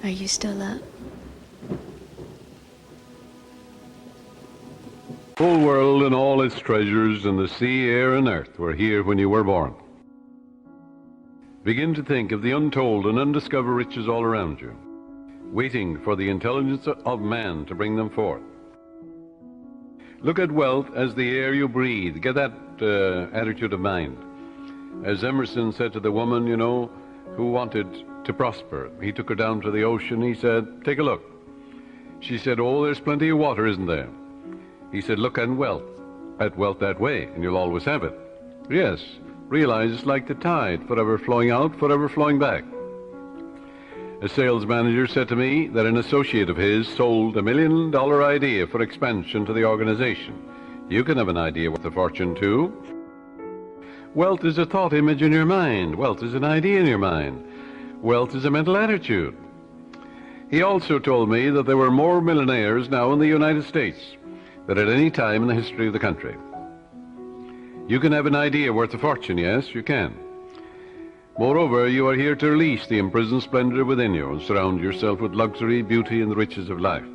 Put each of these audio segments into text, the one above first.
Are you still up? The whole world and all its treasures and the sea, air, and earth were here when you were born. Begin to think of the untold and undiscovered riches all around you, waiting for the intelligence of man to bring them forth. Look at wealth as the air you breathe. Get that attitude of mind. As Emerson said to the woman, who wanted to prosper, he took her down to the ocean. He said, "Take a look." She said, "Oh, there's plenty of water, isn't there?" He said, "Look at wealth that way, and you'll always have it." Yes, realize it's like the tide, forever flowing out, forever flowing back. A sales manager said to me that an associate of his sold $1 million idea for expansion to the organization. You can have an idea worth a fortune too. Wealth is a thought image in your mind. Wealth is an idea in your mind. Wealth is a mental attitude. He also told me that there were more millionaires now in the United States than at any time in the history of the country. You can have an idea worth a fortune, yes, you can. Moreover, you are here to release the imprisoned splendor within you and surround yourself with luxury, beauty, and the riches of life.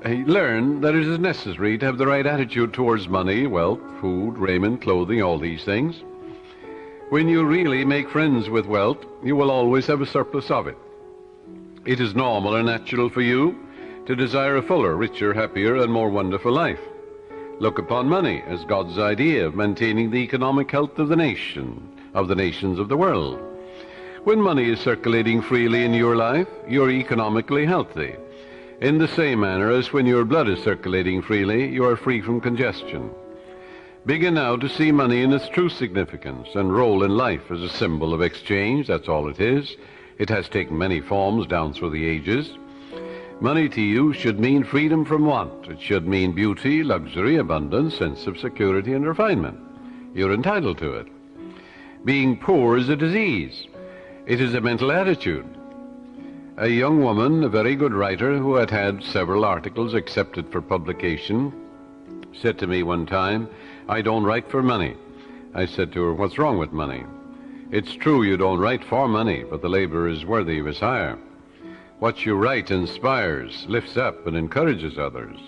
Learn that it is necessary to have the right attitude towards money, wealth, food, raiment, clothing, all these things. When you really make friends with wealth, you will always have a surplus of it. It is normal and natural for you to desire a fuller, richer, happier, and more wonderful life. Look upon money as God's idea of maintaining the economic health of the nation, of the nations of the world. When money is circulating freely in your life, you're economically healthy. In the same manner as when your blood is circulating freely, you are free from congestion. Begin now to see money in its true significance and role in life as a symbol of exchange. That's all it is. It has taken many forms down through the ages. Money to you should mean freedom from want. It should mean beauty, luxury, abundance, sense of security, and refinement. You're entitled to it. Being poor is a disease. It is a mental attitude. A young woman, a very good writer, who had had several articles accepted for publication, said to me one time, "I don't write for money." I said to her, "What's wrong with money?" "It's true you don't write for money, but the labor is worthy of his hire. What you write inspires, lifts up, and encourages others.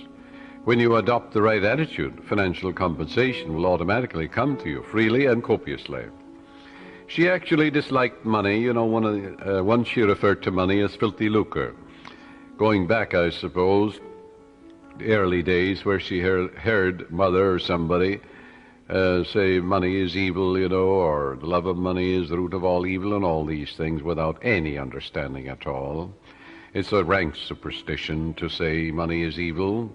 When you adopt the right attitude, financial compensation will automatically come to you freely and copiously." She actually disliked money. Once she referred to money as filthy lucre. Going back, I suppose, the early days where she heard mother or somebody say money is evil, or the love of money is the root of all evil, and all these things without any understanding at all. It's a rank superstition to say money is evil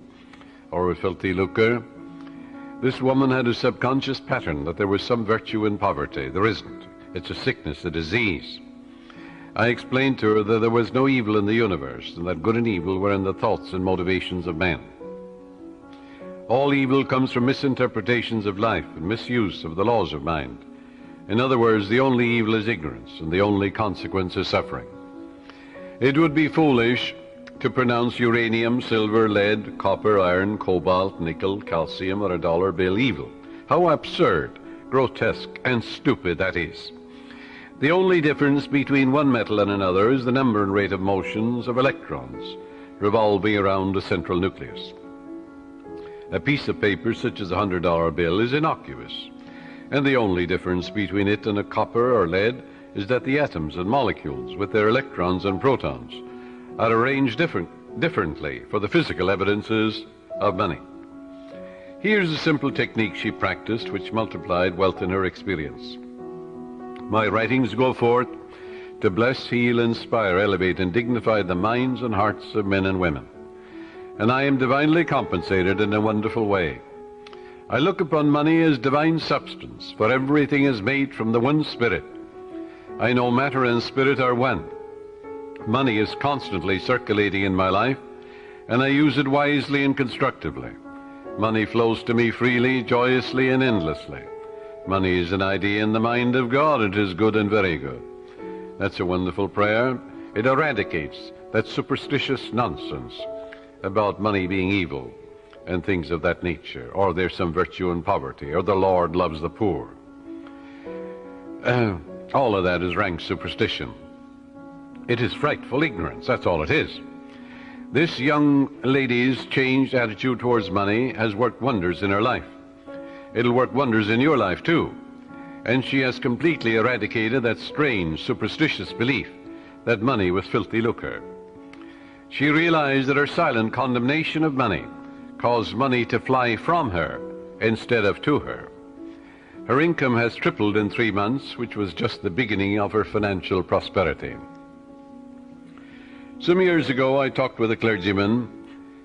or a filthy lucre. This woman had a subconscious pattern that there was some virtue in poverty. There isn't. It's a sickness, a disease. I explained to her that there was no evil in the universe, and that good and evil were in the thoughts and motivations of men. All evil comes from misinterpretations of life and misuse of the laws of mind. In other words, the only evil is ignorance, and the only consequence is suffering. It would be foolish to pronounce uranium, silver, lead, copper, iron, cobalt, nickel, calcium, or a dollar bill evil. How absurd, grotesque, and stupid that is. The only difference between one metal and another is the number and rate of motions of electrons revolving around a central nucleus. A piece of paper such as a $100 bill is innocuous, and the only difference between it and a copper or lead is that the atoms and molecules with their electrons and protons are arranged differently for the physical evidences of money. Here's a simple technique she practiced which multiplied wealth in her experience. My writings go forth to bless, heal, inspire, elevate, and dignify the minds and hearts of men and women. And I am divinely compensated in a wonderful way. I look upon money as divine substance, for everything is made from the one spirit. I know matter and spirit are one. Money is constantly circulating in my life, and I use it wisely and constructively. Money flows to me freely, joyously, and endlessly. Money is an idea in the mind of God. It is good and very good. That's a wonderful prayer. It eradicates that superstitious nonsense about money being evil and things of that nature, or there's some virtue in poverty, or the Lord loves the poor. All of that is rank superstition. It is frightful ignorance, that's all it is. This young lady's changed attitude towards money has worked wonders in her life. It'll work wonders in your life too. And she has completely eradicated that strange, superstitious belief that money was filthy lucre. She realized that her silent condemnation of money caused money to fly from her instead of to her. Her income has tripled in 3 months, which was just the beginning of her financial prosperity. Some years ago, I talked with a clergyman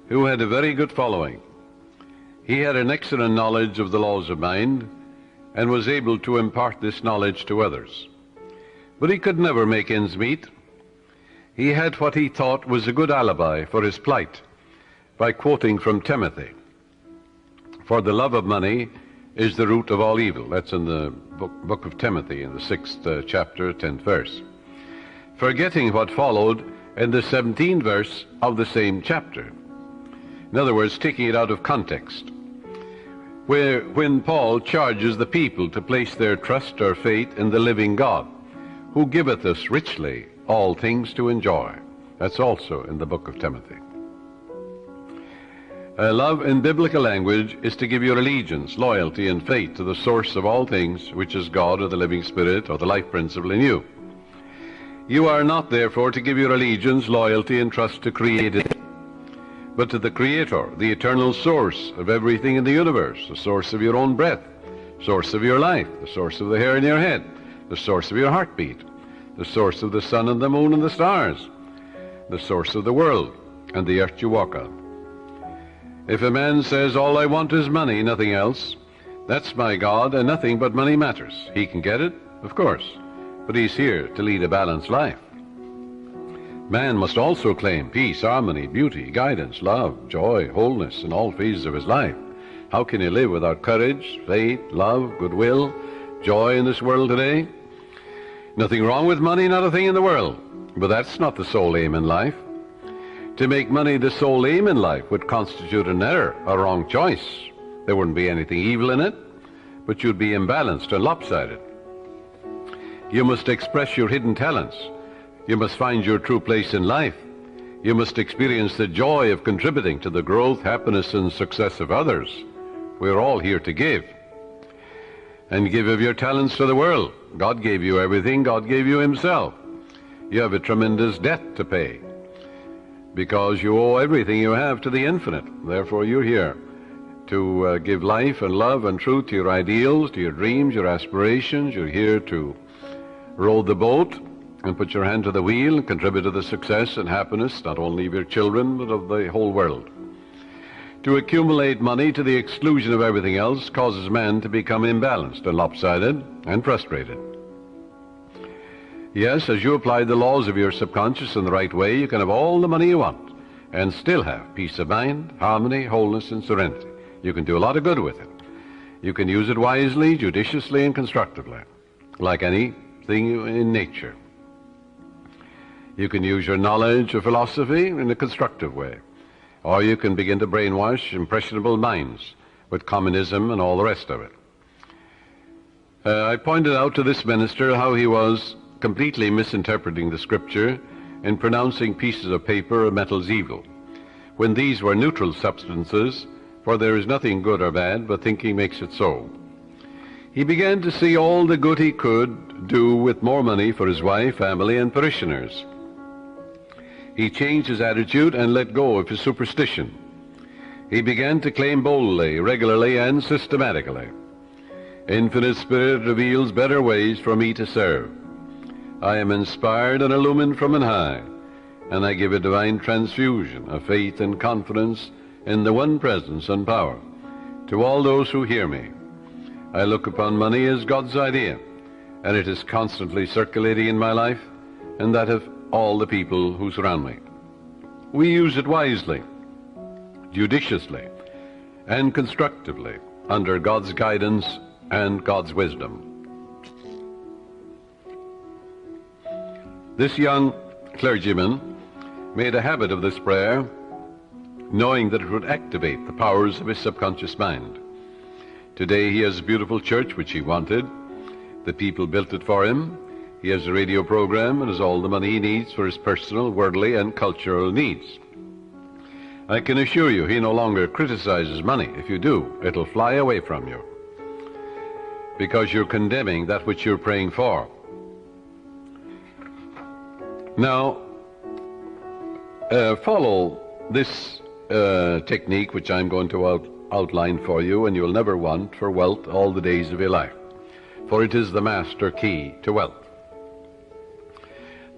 who had a very good following. He had an excellent knowledge of the laws of mind and was able to impart this knowledge to others. But he could never make ends meet. He had what he thought was a good alibi for his plight by quoting from Timothy. For the love of money is the root of all evil. That's in the book of Timothy, in the 6th chapter, 10th verse. Forgetting what followed in the 17th verse of the same chapter. In other words, taking it out of context. When Paul charges the people to place their trust or faith in the living God, who giveth us richly all things to enjoy. That's also in the book of Timothy. Love in biblical language is to give your allegiance, loyalty, and faith to the source of all things, which is God or the living Spirit or the life principle in you. You are not, therefore, to give your allegiance, loyalty, and trust to created, but to the Creator, the eternal source of everything in the universe, the source of your own breath, source of your life, the source of the hair in your head, the source of your heartbeat, the source of the sun and the moon and the stars, the source of the world and the earth you walk on. If a man says, all I want is money, nothing else, that's my God, and nothing but money matters. He can get it, of course, but he's here to lead a balanced life. Man must also claim peace, harmony, beauty, guidance, love, joy, wholeness in all phases of his life. How can he live without courage, faith, love, goodwill, joy in this world today? Nothing wrong with money, not a thing in the world. But that's not the sole aim in life. To make money the sole aim in life would constitute an error, a wrong choice. There wouldn't be anything evil in it, but you'd be imbalanced and lopsided. You must express your hidden talents. You must find your true place in life. You must experience the joy of contributing to the growth, happiness, and success of others. We're all here to give. And give of your talents to the world. God gave you everything. God gave you himself. You have a tremendous debt to pay because you owe everything you have to the infinite. Therefore, you're here to give life and love and truth to your ideals, to your dreams, your aspirations. You're here to row the boat and put your hand to the wheel and contribute to the success and happiness not only of your children but of the whole world. To accumulate money to the exclusion of everything else causes man to become imbalanced and lopsided and frustrated. Yes, as you apply the laws of your subconscious in the right way, you can have all the money you want and still have peace of mind, harmony, wholeness, and serenity. You can do a lot of good with it. You can use it wisely, judiciously, and constructively, like anything in nature. You can use your knowledge of philosophy in a constructive way, or you can begin to brainwash impressionable minds with communism and all the rest of it. I pointed out to this minister how he was completely misinterpreting the scripture and pronouncing pieces of paper or metals evil, when these were neutral substances, for there is nothing good or bad, but thinking makes it so. He began to see all the good he could do with more money for his wife, family, and parishioners. He changed his attitude and let go of his superstition. He began to claim boldly, regularly, and systematically, Infinite Spirit reveals better ways for me to serve. I am inspired and illumined from on high, and I give a divine transfusion of faith and confidence in the one presence and power to all those who hear me. I look upon money as God's idea, and it is constantly circulating in my life and that of all the people who surround me. We use it wisely, judiciously, and constructively under God's guidance and God's wisdom. This young clergyman made a habit of this prayer, knowing that it would activate the powers of his subconscious mind. Today he has a beautiful church which he wanted. The people built it for him. He has a radio program and has all the money he needs for his personal, worldly, and cultural needs. I can assure you he no longer criticizes money. If you do, it'll fly away from you, because you're condemning that which you're praying for. Now, follow this technique which I'm going to outline for you, and you'll never want for wealth all the days of your life, for it is the master key to wealth.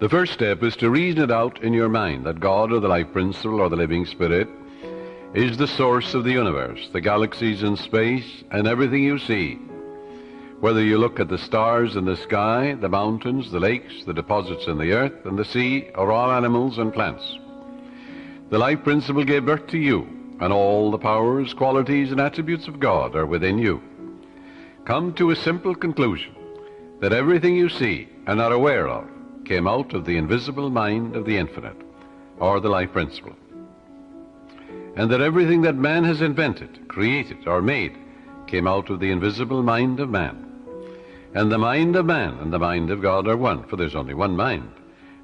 The first step is to reason it out in your mind that God, or the life principle, or the living spirit, is the source of the universe, the galaxies in space, and everything you see. Whether you look at the stars in the sky, the mountains, the lakes, the deposits in the earth and the sea, or all animals and plants. The life principle gave birth to you, and all the powers, qualities, and attributes of God are within you. Come to a simple conclusion that everything you see and are aware of came out of the invisible mind of the infinite, or the life principle. And that everything that man has invented, created, or made came out of the invisible mind of man. And the mind of man and the mind of God are one, for there's only one mind.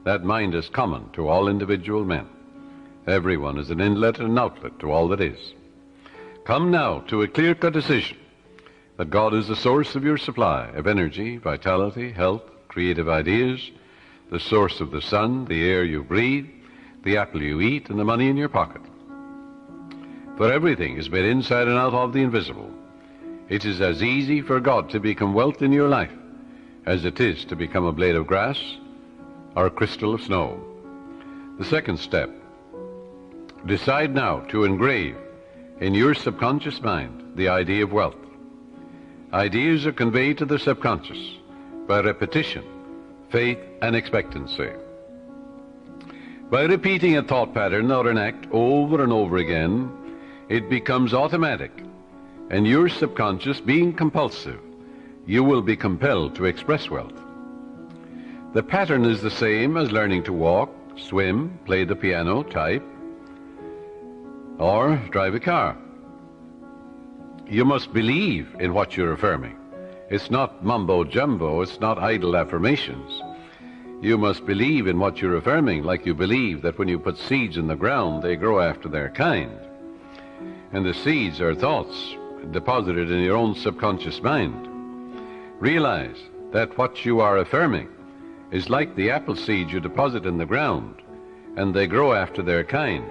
That mind is common to all individual men. Everyone is an inlet and an outlet to all that is. Come now to a clear-cut decision that God is the source of your supply of energy, vitality, health, creative ideas, the source of the sun, the air you breathe, the apple you eat, and the money in your pocket. For everything is made inside and out of the invisible. It is as easy for God to become wealth in your life as it is to become a blade of grass or a crystal of snow. The second step, decide now to engrave in your subconscious mind the idea of wealth. Ideas are conveyed to the subconscious by repetition, faith, and expectancy. By repeating a thought pattern or an act over and over again, it becomes automatic, and your subconscious being compulsive, you will be compelled to express wealth. The pattern is the same as learning to walk, swim, play the piano, type, or drive a car. You must believe in what you're affirming. It's not mumbo-jumbo, it's not idle affirmations. You must believe in what you're affirming, like you believe that when you put seeds in the ground, they grow after their kind. And the seeds are thoughts deposited in your own subconscious mind. Realize that what you are affirming is like the apple seeds you deposit in the ground, and they grow after their kind.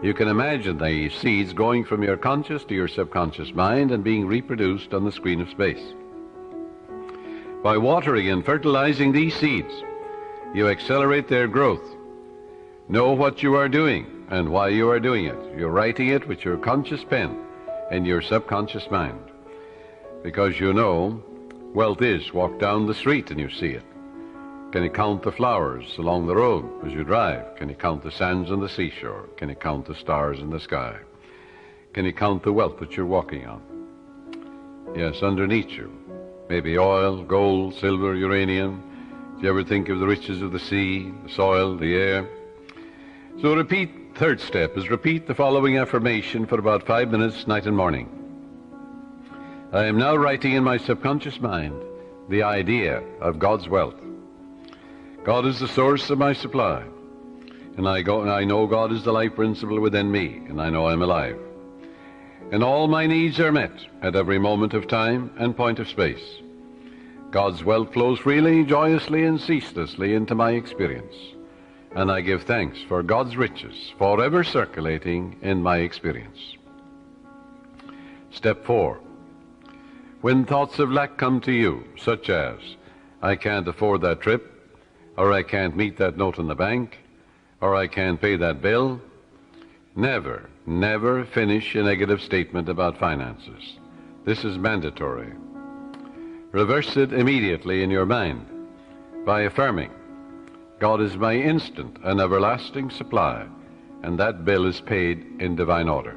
You can imagine the seeds going from your conscious to your subconscious mind and being reproduced on the screen of space. By watering and fertilizing these seeds, you accelerate their growth. Know what you are doing and why you are doing it. You're writing it with your conscious pen in your subconscious mind. Because you know, wealth is walk down the street and you see it. Can you count the flowers along the road as you drive? Can you count the sands on the seashore? Can you count the stars in the sky? Can you count the wealth that you're walking on? Yes, underneath you. Maybe oil, gold, silver, uranium. Do you ever think of the riches of the sea, the soil, the air? So third step is repeat the following affirmation for about 5 minutes, night and morning. I am now writing in my subconscious mind the idea of God's wealth. God is the source of my supply, and I know God is the life principle within me, and I know I'm alive. And all my needs are met at every moment of time and point of space. God's wealth flows freely, joyously, and ceaselessly into my experience, and I give thanks for God's riches forever circulating in my experience. Step 4. When thoughts of lack come to you, such as, I can't afford that trip, or I can't meet that note in the bank, or I can't pay that bill, never, never finish a negative statement about finances. This is mandatory. Reverse it immediately in your mind by affirming, God is my instant and everlasting supply, and that bill is paid in divine order.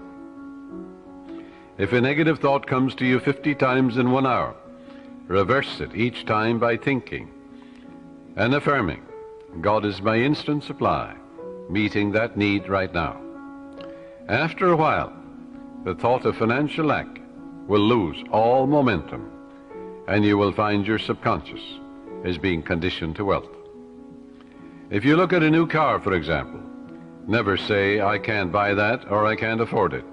If a negative thought comes to you 50 times in 1 hour, reverse it each time by thinking and affirming, God is my instant supply, meeting that need right now. After a while, the thought of financial lack will lose all momentum, and you will find your subconscious is being conditioned to wealth. If you look at a new car, for example, never say, I can't buy that or I can't afford it.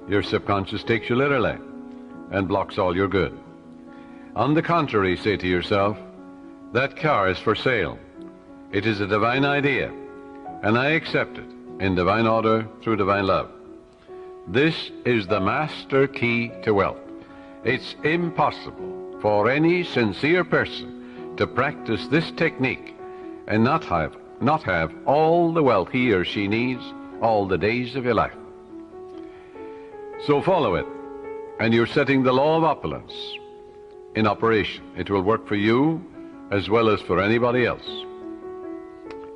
Your subconscious takes you literally and blocks all your good. On the contrary, say to yourself, that car is for sale. It is a divine idea, and I accept it in divine order through divine love. This is the master key to wealth. It's impossible for any sincere person to practice this technique and not have all the wealth he or she needs all the days of your life. So follow it, and you're setting the law of opulence in operation. It will work for you as well as for anybody else.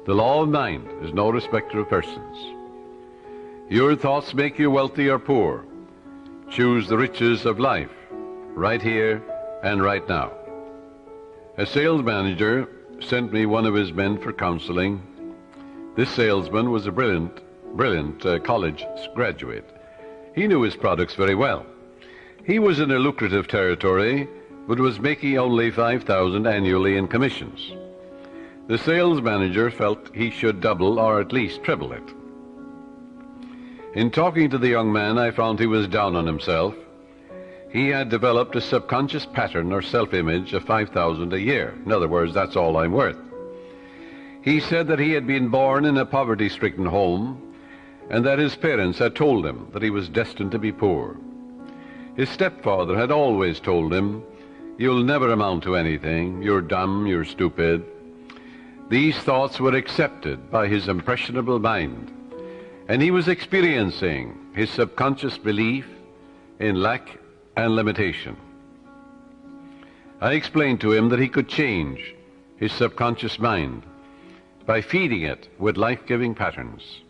The law of mind is no respecter of persons. Your thoughts make you wealthy or poor. Choose the riches of life right here and right now. A sales manager sent me one of his men for counseling. This salesman was a brilliant college graduate. He knew his products very well. He was in a lucrative territory, but was making only $5,000 annually in commissions. The sales manager felt he should double or at least triple it. In talking to the young man, I found he was down on himself. He had developed a subconscious pattern or self-image of $5,000 a year. In other words, that's all I'm worth. He said that he had been born in a poverty-stricken home and that his parents had told him that he was destined to be poor. His stepfather had always told him, you'll never amount to anything, you're dumb, you're stupid. These thoughts were accepted by his impressionable mind, and he was experiencing his subconscious belief in lack and limitation. I explained to him that he could change his subconscious mind by feeding it with life-giving patterns.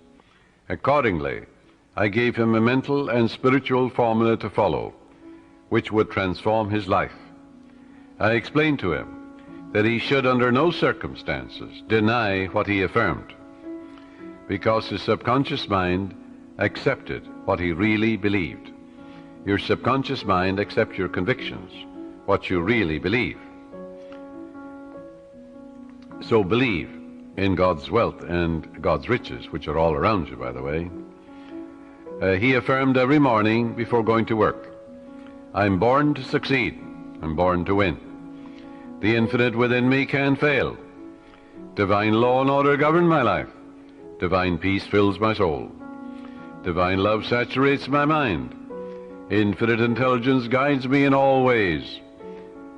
Accordingly, I gave him a mental and spiritual formula to follow, which would transform his life. I explained to him that he should under no circumstances deny what he affirmed, because his subconscious mind accepted what he really believed. Your subconscious mind accepts your convictions, what you really believe. So believe in God's wealth and God's riches, which are all around you, by the way. He affirmed every morning before going to work, I'm born to succeed. I'm born to win. The infinite within me can't fail. Divine law and order govern my life. Divine peace fills my soul. Divine love saturates my mind. Infinite intelligence guides me in all ways.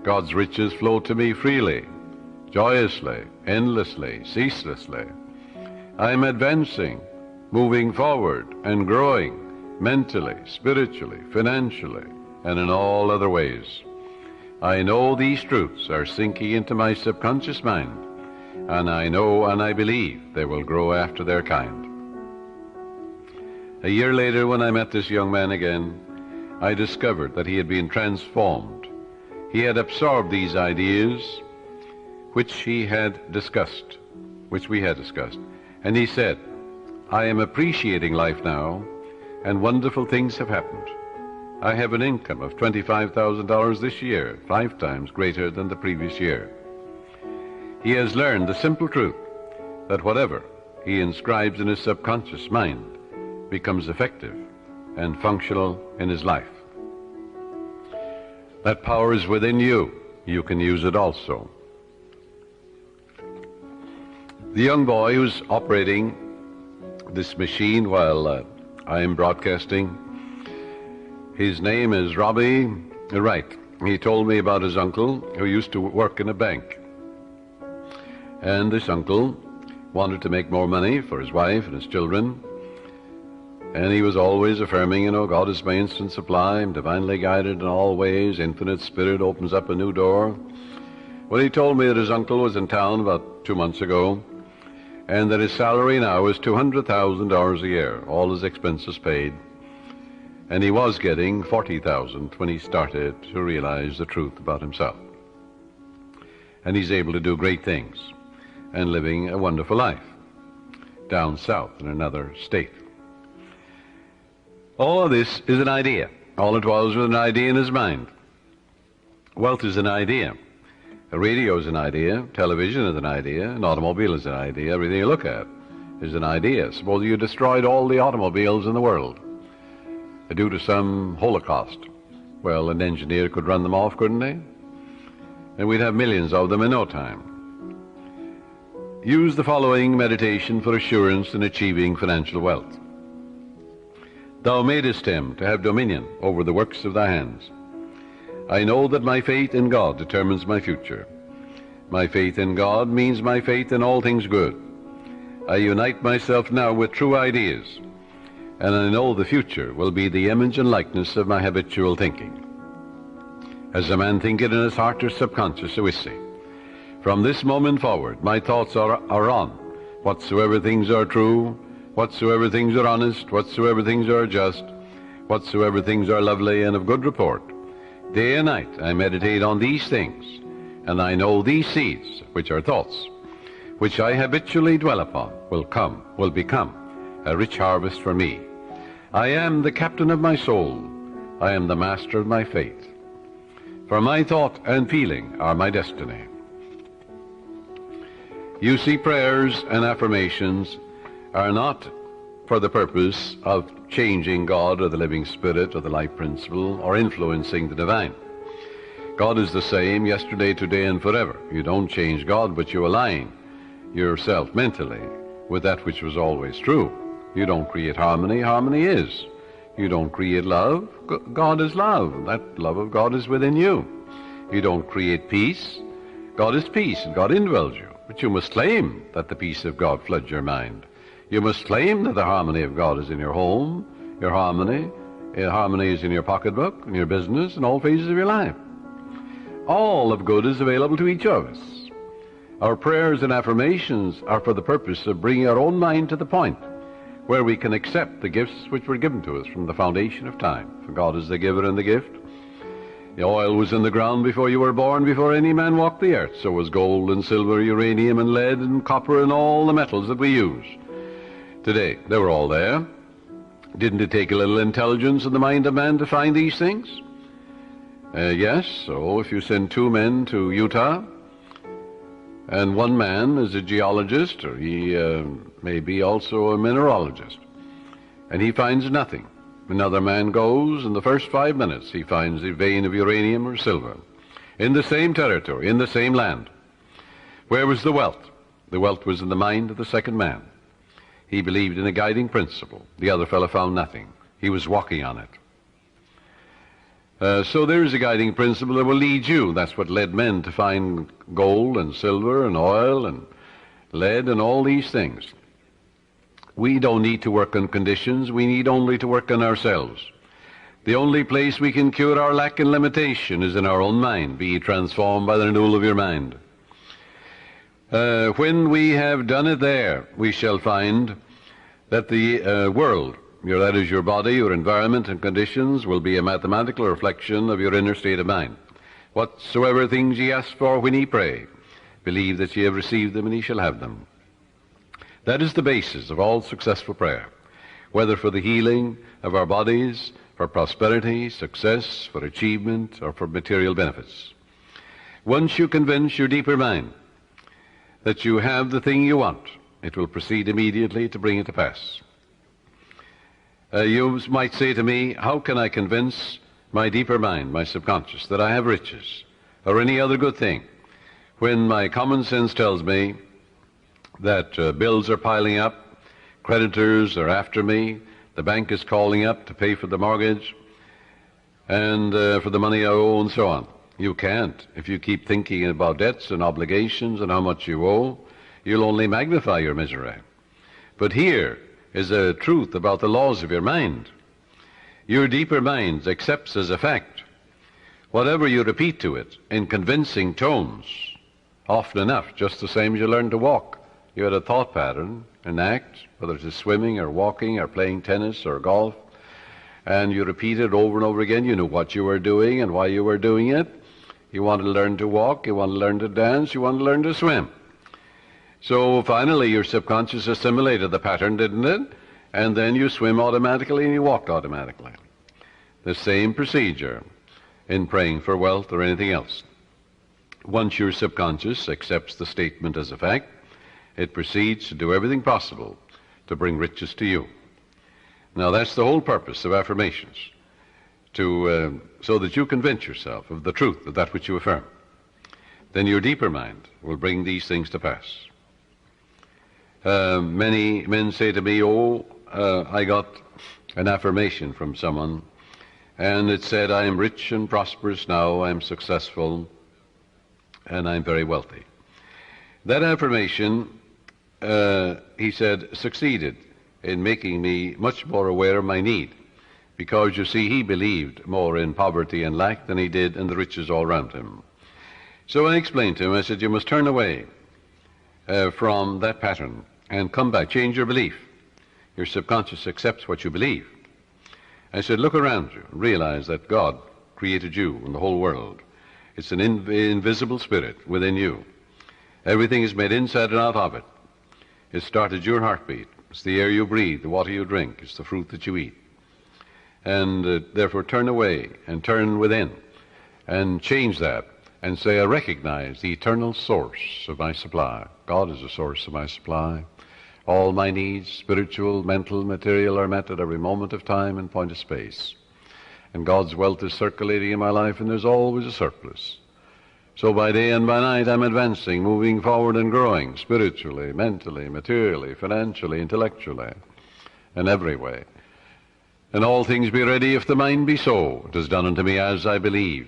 God's riches flow to me freely, joyously, endlessly, ceaselessly. I am advancing, moving forward, and growing mentally, spiritually, financially, and in all other ways. I know these truths are sinking into my subconscious mind, and I know and I believe they will grow after their kind. A year later, when I met this young man again, I discovered that he had been transformed. He had absorbed these ideas which we had discussed, and he said, I am appreciating life now, and wonderful things have happened. I have an income of $25,000 this year, 5 times greater than the previous year. He has learned the simple truth that whatever he inscribes in his subconscious mind becomes effective and functional in his life. That power is within you. You can use it also. The young boy who's operating this machine while I am broadcasting, his name is Robbie Wright. He told me about his uncle who used to work in a bank. And this uncle wanted to make more money for his wife and his children. And he was always affirming, God is my instant supply, I'm divinely guided in all ways, infinite spirit opens up a new door. Well, he told me that his uncle was in town about 2 months ago, and that his salary now is $200,000 a year, all his expenses paid. And he was getting $40,000 when he started to realize the truth about himself. And he's able to do great things and living a wonderful life down south in another state. All of this is an idea. All it was an idea in his mind. Wealth is an idea. A radio is an idea, television is an idea, an automobile is an idea, everything you look at is an idea. Suppose you destroyed all the automobiles in the world due to some holocaust. Well, an engineer could run them off, couldn't he? And we'd have millions of them in no time. Use the following meditation for assurance in achieving financial wealth. Thou madest him to have dominion over the works of thy hands. I know that my faith in God determines my future. My faith in God means my faith in all things good. I unite myself now with true ideas, and I know the future will be the image and likeness of my habitual thinking. As a man thinketh in his heart or subconscious, so is he. From this moment forward, my thoughts are on whatsoever things are true, whatsoever things are honest, whatsoever things are just, whatsoever things are lovely and of good report. Day and night I meditate on these things, and I know these seeds, which are thoughts, which I habitually dwell upon, will become a rich harvest for me. I am the captain of my soul. I am the master of my fate. For my thought and feeling are my destiny. You see, prayers and affirmations are not for the purpose of changing God or the living spirit or the life principle or influencing the divine. God is the same yesterday, today, and forever. You don't change God, but you align yourself mentally with that which was always true. You don't create harmony. Harmony is. You don't create love. God is love. That love of God is within you. You don't create peace. God is peace, and God indwells you. But you must claim that the peace of God floods your mind. You must claim that the harmony of God is in your home, your harmony is in your pocketbook, in your business, in all phases of your life. All of good is available to each of us. Our prayers and affirmations are for the purpose of bringing our own mind to the point where we can accept the gifts which were given to us from the foundation of time. For God is the giver and the gift. The oil was in the ground before you were born, before any man walked the earth. So was gold and silver, uranium and lead and copper and all the metals that we use today. They were all there. Didn't it take a little intelligence in the mind of man to find these things? Yes, so if you send two men to Utah, and one man is a geologist, or he may be also a mineralogist, and he finds nothing. Another man goes, in the first 5 minutes he finds a vein of uranium or silver, in the same territory, in the same land. Where was the wealth? The wealth was in the mind of the second man. He believed in a guiding principle. The other fellow found nothing. He was walking on it. So there's a guiding principle that will lead you. That's what led men to find gold and silver and oil and lead and all these things. We don't need to work on conditions. We need only to work on ourselves. The only place we can cure our lack and limitation is in our own mind. Be ye transformed by the renewal of your mind. When we have done it there, we shall find that the world, that is your body, your environment and conditions, will be a mathematical reflection of your inner state of mind. Whatsoever things ye ask for when ye pray, believe that ye have received them and ye shall have them. That is the basis of all successful prayer, whether for the healing of our bodies, for prosperity, success, for achievement, or for material benefits. Once you convince your deeper mind that you have the thing you want, it will proceed immediately to bring it to pass. You might say to me, how can I convince my deeper mind, my subconscious, that I have riches or any other good thing, when my common sense tells me that bills are piling up, creditors are after me, the bank is calling up to pay for the mortgage and for the money I owe and so on. You can't. If you keep thinking about debts and obligations and how much you owe, you'll only magnify your misery. But here is a truth about the laws of your mind. Your deeper mind accepts as a fact whatever you repeat to it in convincing tones, often enough, just the same as you learn to walk. You had a thought pattern, an act, whether it's swimming or walking or playing tennis or golf, and you repeat it over and over again. You knew what you were doing and why you were doing it. You want to learn to walk, you want to learn to dance, you want to learn to swim. So finally your subconscious assimilated the pattern, didn't it? And then you swim automatically and you walk automatically. The same procedure in praying for wealth or anything else. Once your subconscious accepts the statement as a fact, it proceeds to do everything possible to bring riches to you. Now, that's the whole purpose of affirmations, so that you convince yourself of the truth of that which you affirm. Then your deeper mind will bring these things to pass. Many men say to me, I got an affirmation from someone, and it said, I am rich and prosperous now, I am successful, and I'm very wealthy. That affirmation, he said, succeeded in making me much more aware of my need, because, you see, he believed more in poverty and lack than he did in the riches all around him. So I explained to him, I said, you must turn away from that pattern and come back, change your belief. Your subconscious accepts what you believe. I said, look around you, realize that God created you and the whole world. It's an invisible spirit within you. Everything is made inside and out of it. It started your heartbeat. It's the air you breathe, the water you drink, it's the fruit that you eat. And therefore turn away and turn within and change that and say, I recognize the eternal source of my supply. God is the source of my supply. All my needs, spiritual, mental, material, are met at every moment of time and point of space. And God's wealth is circulating in my life, and there's always a surplus. So by day and by night I'm advancing, moving forward and growing, spiritually, mentally, materially, financially, intellectually, in every way. And all things be ready if the mind be so. It is done unto me as I believe.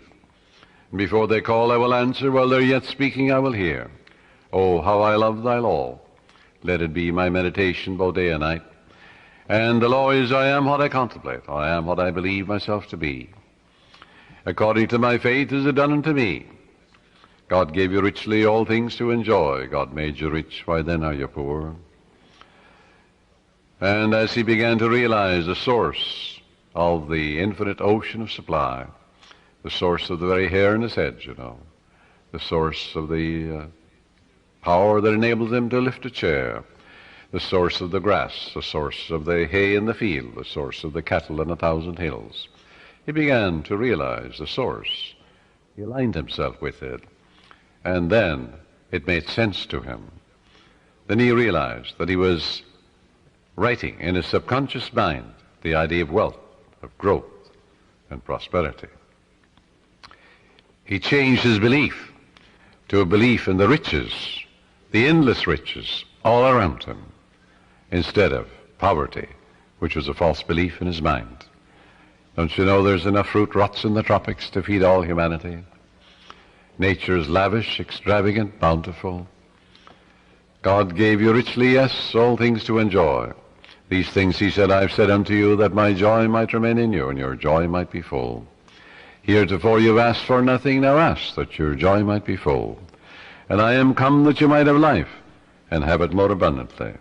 And before they call I will answer, while they're yet speaking I will hear. Oh, how I love thy law. Let it be my meditation both day and night. And the law is, I am what I contemplate. I am what I believe myself to be. According to my faith is it done unto me. God gave you richly all things to enjoy. God made you rich, why then are you poor? And as he began to realize the source of the infinite ocean of supply, the source of the very hair in his head, you know, the source of the power that enables him to lift a chair, the source of the grass, the source of the hay in the field, the source of the cattle in 1,000 hills. He began to realize the source. He aligned himself with it. And then it made sense to him. Then he realized that he was writing in his subconscious mind the idea of wealth, of growth, and prosperity. He changed his belief to a belief in the riches, the endless riches all around him, instead of poverty, which was a false belief in his mind. Don't you know there's enough fruit rots in the tropics to feed all humanity? Nature is lavish, extravagant, bountiful. God gave you richly, yes, all things to enjoy. These things, he said, I've said unto you, that my joy might remain in you, and your joy might be full. Heretofore you've asked for nothing, now ask, that your joy might be full. And I am come that you might have life, and have it more abundantly.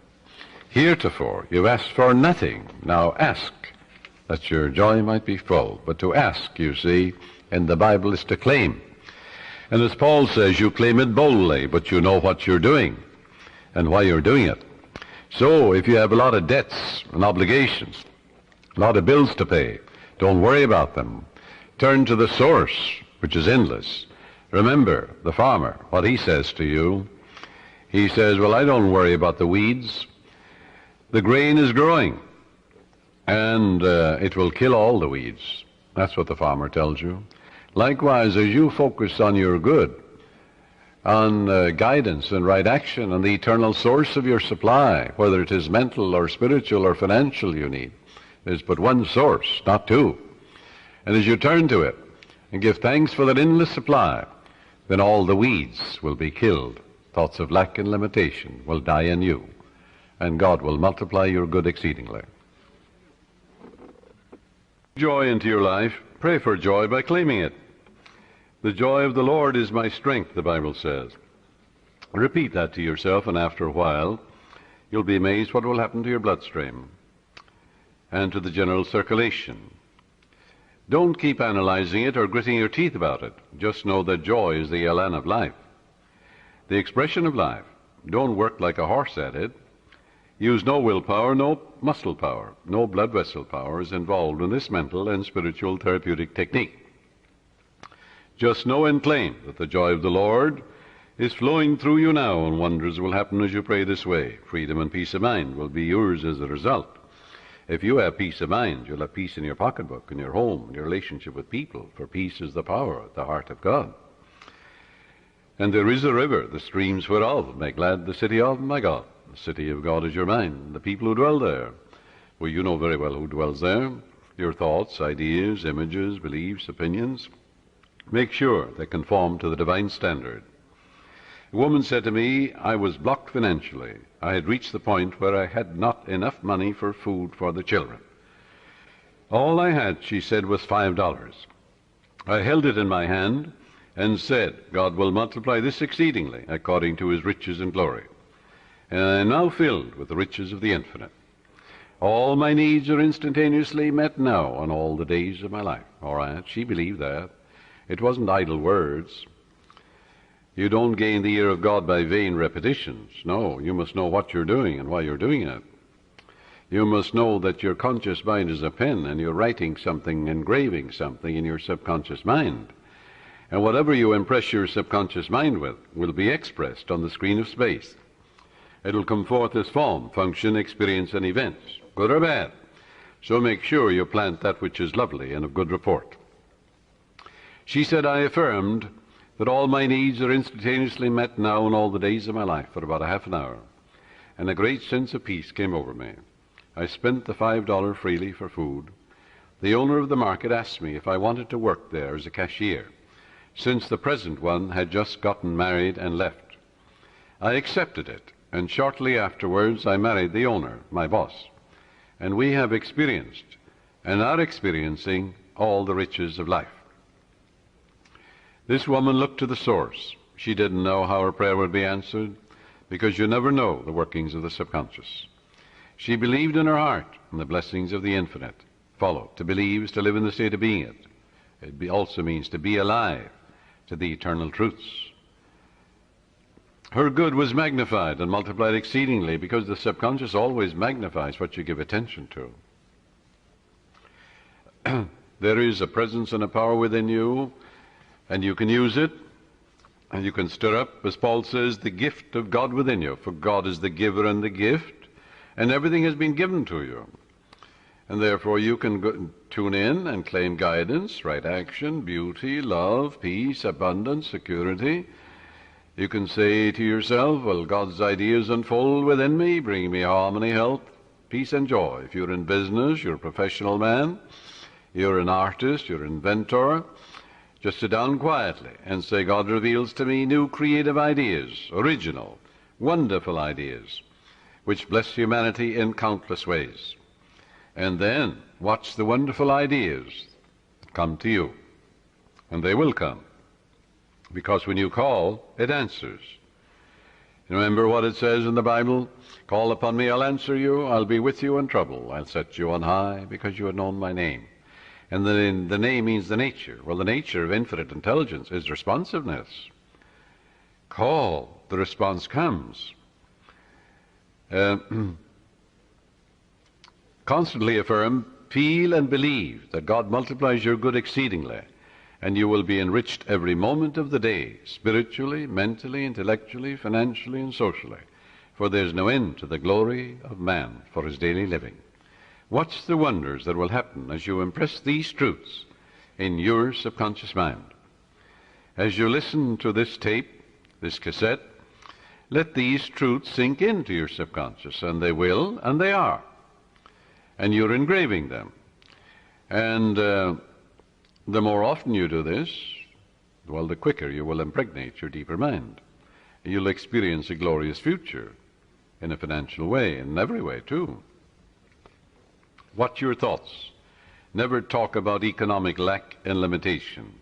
Heretofore you've asked for nothing, now ask, that your joy might be full. But to ask, you see, in the Bible is to claim. And as Paul says, you claim it boldly, but you know what you're doing and why you're doing it. So if you have a lot of debts and obligations, a lot of bills to pay, don't worry about them. Turn to the source, which is endless. Remember the farmer, what he says to you. He says, well, I don't worry about the weeds. The grain is growing, and it will kill all the weeds. That's what the farmer tells you. Likewise, as you focus on your good, on guidance and right action, and the eternal source of your supply, whether it is mental or spiritual or financial you need, there's but one source, not two. And as you turn to it and give thanks for that endless supply, then all the weeds will be killed. Thoughts of lack and limitation will die in you, and God will multiply your good exceedingly. Joy into your life. Pray for joy by claiming it. The joy of the Lord is my strength, the Bible says. Repeat that to yourself, and after a while, you'll be amazed what will happen to your bloodstream and to the general circulation. Don't keep analyzing it or gritting your teeth about it. Just know that joy is the elan of life, the expression of life. Don't work like a horse at it. Use no willpower, no muscle power, no blood vessel power is involved in this mental and spiritual therapeutic technique. Just know and claim that the joy of the Lord is flowing through you now, and wonders will happen as you pray this way. Freedom and peace of mind will be yours as a result. If you have peace of mind, you'll have peace in your pocketbook, in your home, in your relationship with people, for peace is the power at the heart of God. And there is a river, the streams whereof make glad the city of my God. The city of God is your mind, the people who dwell there. Well, you know very well who dwells there. Your thoughts, ideas, images, beliefs, opinions. Make sure they conform to the divine standard. A woman said to me, I was blocked financially. I had reached the point where I had not enough money for food for the children. All I had, she said, was $5. I held it in my hand and said, God will multiply this exceedingly according to his riches and glory. And I am now filled with the riches of the infinite. All my needs are instantaneously met now on all the days of my life. All right, she believed that. It wasn't idle words. You don't gain the ear of God by vain repetitions. No, you must know what you're doing and why you're doing it. You must know that your conscious mind is a pen, and you're writing something, engraving something in your subconscious mind. And whatever you impress your subconscious mind with will be expressed on the screen of space. It'll come forth as form, function, experience, and events, good or bad. So make sure you plant that which is lovely and of good report. She said, I affirmed that all my needs are instantaneously met now in all the days of my life for about a half an hour, and a great sense of peace came over me. I spent the $5 freely for food. The owner of the market asked me if I wanted to work there as a cashier, since the present one had just gotten married and left. I accepted it, and shortly afterwards I married the owner, my boss, and we have experienced and are experiencing all the riches of life. This woman looked to the source. She didn't know how her prayer would be answered, because you never know the workings of the subconscious. She believed in her heart in the blessings of the infinite. Follow. To believe is to live in the state of being it. It also means to be alive to the eternal truths. Her good was magnified and multiplied exceedingly, because the subconscious always magnifies what you give attention to. There is a presence and a power within you, and you can use it, and you can stir up, as Paul says, the gift of God within you. For God is the giver and the gift, and everything has been given to you. And therefore you can tune in and claim guidance, right action, beauty, love, peace, abundance, security. You can say to yourself, well, God's ideas unfold within me, bringing me harmony, health, peace, and joy. If you're in business, you're a professional man, you're an artist, you're an inventor, just sit down quietly and say, God reveals to me new creative ideas, original, wonderful ideas, which bless humanity in countless ways. And then watch the wonderful ideas come to you. And they will come, because when you call, it answers. Remember what it says in the Bible? Call upon me, I'll answer you. I'll be with you in trouble. I'll set you on high, because you have known my name. And the name means the nature. Well, the nature of infinite intelligence is responsiveness. Call, the response comes. Constantly affirm, feel and believe that God multiplies your good exceedingly, and you will be enriched every moment of the day, spiritually, mentally, intellectually, financially, and socially, for there's no end to the glory of man for his daily living. Watch the wonders that will happen as you impress these truths in your subconscious mind. As you listen to this tape, this cassette, let these truths sink into your subconscious, and they will, and they are. And you're engraving them. And the more often you do this, well, the quicker you will impregnate your deeper mind. You'll experience a glorious future in a financial way, in every way, too. Watch your thoughts. Never talk about economic lack and limitation.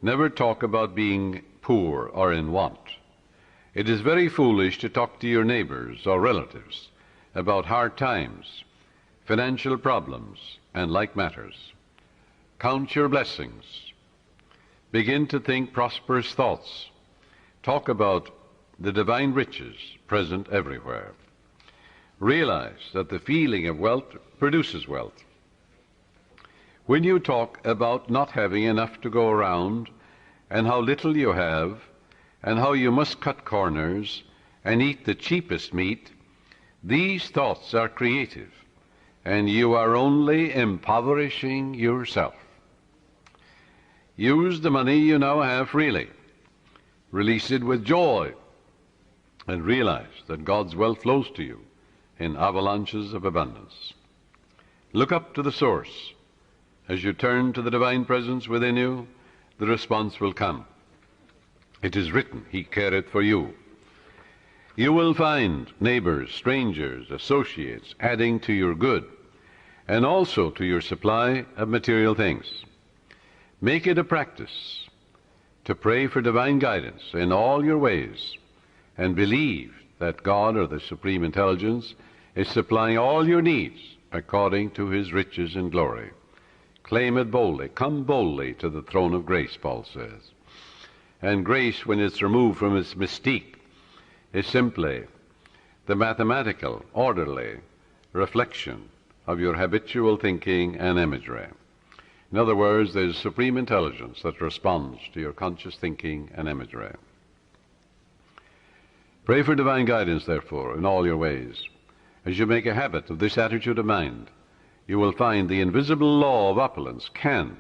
Never talk about being poor or in want. It is very foolish to talk to your neighbors or relatives about hard times, financial problems, and like matters. Count your blessings. Begin to think prosperous thoughts. Talk about the divine riches present everywhere. Realize that the feeling of wealth produces wealth. When you talk about not having enough to go around and how little you have, and how you must cut corners and eat the cheapest meat, these thoughts are creative, and you are only impoverishing yourself. Use the money you now have freely. Release it with joy, and realize that God's wealth flows to you in avalanches of abundance. Look up to the source. As you turn to the divine presence within you, the response will come. It is written, He careth for you. You will find neighbors, strangers, associates adding to your good, and also to your supply of material things. Make it a practice to pray for divine guidance in all your ways, and believe that God, or the Supreme Intelligence, is supplying all your needs according to His riches and glory. Claim it boldly. Come boldly to the throne of grace, Paul says. And grace, when it's removed from its mystique, is simply the mathematical, orderly reflection of your habitual thinking and imagery. In other words, there's supreme intelligence that responds to your conscious thinking and imagery. Pray for divine guidance, therefore, in all your ways. As you make a habit of this attitude of mind, you will find the invisible law of opulence can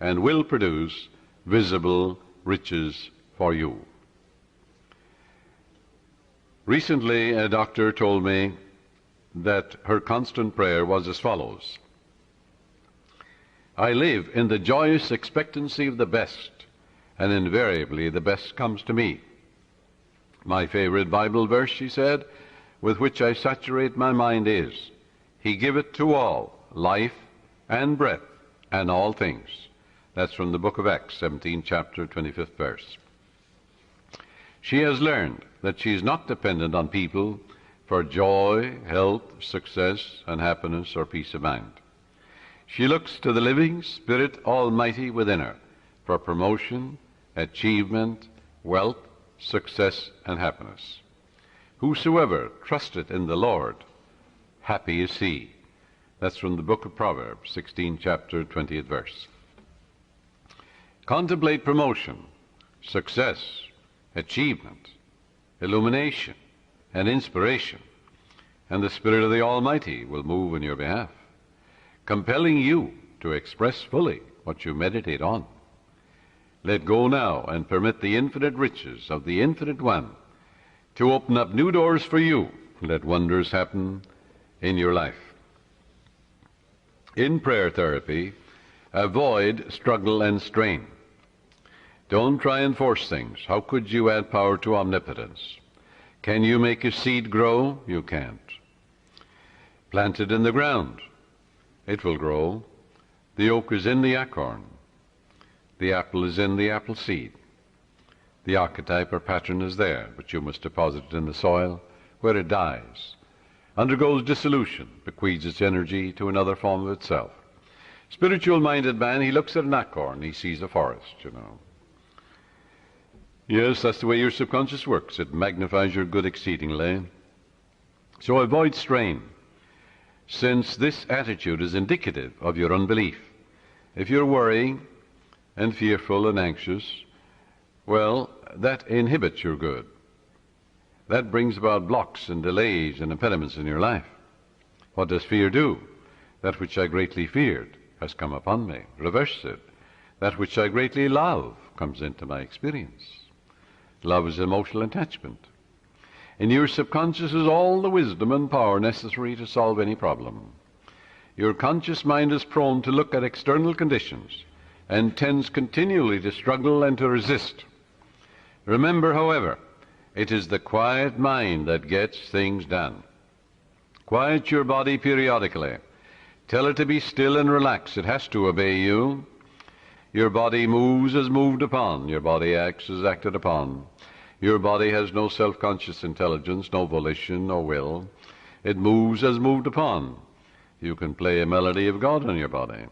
and will produce visible riches for you. Recently, a doctor told me that her constant prayer was as follows: I live in the joyous expectancy of the best, and invariably the best comes to me. My favorite Bible verse, she said, with which I saturate my mind is, He giveth to all life and breath and all things. That's from the book of Acts, 17th chapter, 25th verse. She has learned that she is not dependent on people for joy, health, success, and happiness or peace of mind. She looks to the living Spirit Almighty within her for promotion, achievement, wealth, success, and happiness. Whosoever trusteth in the Lord, happy is he. That's from the book of Proverbs, 16th chapter, 20th verse. Contemplate promotion, success, achievement, illumination, and inspiration, and the Spirit of the Almighty will move in your behalf, compelling you to express fully what you meditate on. Let go now and permit the infinite riches of the Infinite One to open up new doors for you. Let wonders happen in your life. In prayer therapy, avoid struggle and strain. Don't try and force things. How could you add power to omnipotence? Can you make a seed grow? You can't. Plant it in the ground. It will grow. The oak is in the acorn. The apple is in the apple seed. The archetype or pattern is there, but you must deposit it in the soil where it dies, undergoes dissolution, bequeaths its energy to another form of itself. Spiritual-minded man, he looks at an acorn, he sees a forest, you know. Yes, that's the way your subconscious works. It magnifies your good exceedingly. So avoid strain, since this attitude is indicative of your unbelief. If you're worrying and fearful and anxious, well, that inhibits your good. That brings about blocks and delays and impediments in your life. What does fear do? That which I greatly feared has come upon me. Reverse it. That which I greatly love comes into my experience. Love is emotional attachment. In your subconscious is all the wisdom and power necessary to solve any problem. Your conscious mind is prone to look at external conditions and tends continually to struggle and to resist. Remember, however, it is the quiet mind that gets things done. Quiet your body periodically. Tell it to be still and relax. It has to obey you. Your body moves as moved upon. Your body acts as acted upon. Your body has no self-conscious intelligence, no volition, no will. It moves as moved upon. You can play a melody of God on your body.